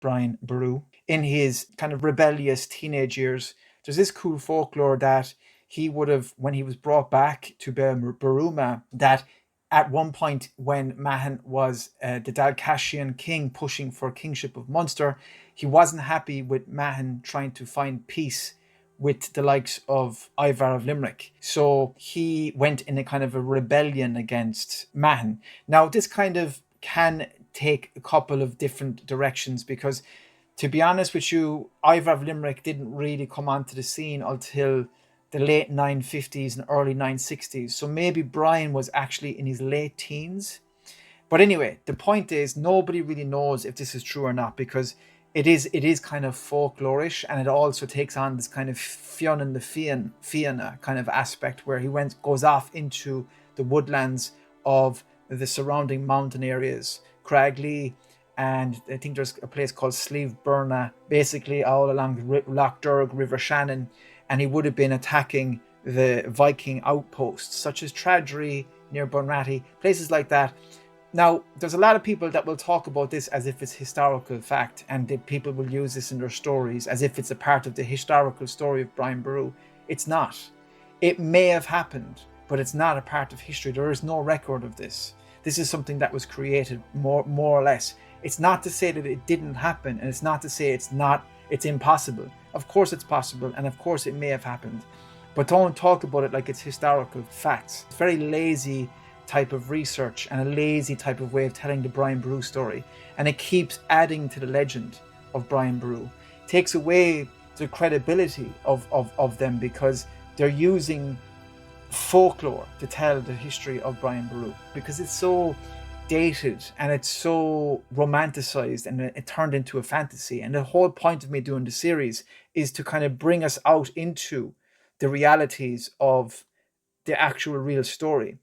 Brian Boru. In his kind of rebellious teenage years, there's this cool folklore that he would have, when he was brought back to Beruma, that at one point when Mahon was the Dalcassian king pushing for kingship of Munster, he wasn't happy with Mahon trying to find peace with the likes of Ivar of Limerick. So he went in a kind of a rebellion against Mahon. Now, this kind of can take a couple of different directions because, to be honest with you, Ivar of Limerick didn't really come onto the scene until the late 950s and early 960s. So maybe Brian was actually in his late teens. But anyway, the point is nobody really knows if this is true or not because it is kind of folklorish, and it also takes on this kind of Fionn and the Fianna kind of aspect where he goes off into the woodlands of the surrounding mountain areas, Cragley, and I think there's a place called Slieve Burna, basically all along the Loch Derg, River Shannon, and he would have been attacking the Viking outposts such as Tradry near Bunratty, places like that. Now, there's a lot of people that will talk about this as if it's historical fact, and that people will use this in their stories as if it's a part of the historical story of Brian Boru. It's not. It may have happened, but it's not a part of history. There is no record of this. This is something that was created more or less. It's not to say that it didn't happen, and it's not to say it's impossible. Of course it's possible, and of course it may have happened. But don't talk about it like it's historical facts. It's very lazy type of research and a lazy type of way of telling the Brian Boru story, and it keeps adding to the legend of Brian Boru. It takes away the credibility of them because they're using folklore to tell the history of Brian Boru because it's so dated and it's so romanticized, and it turned into a fantasy. And the whole point of me doing the series is to kind of bring us out into the realities of the actual real story.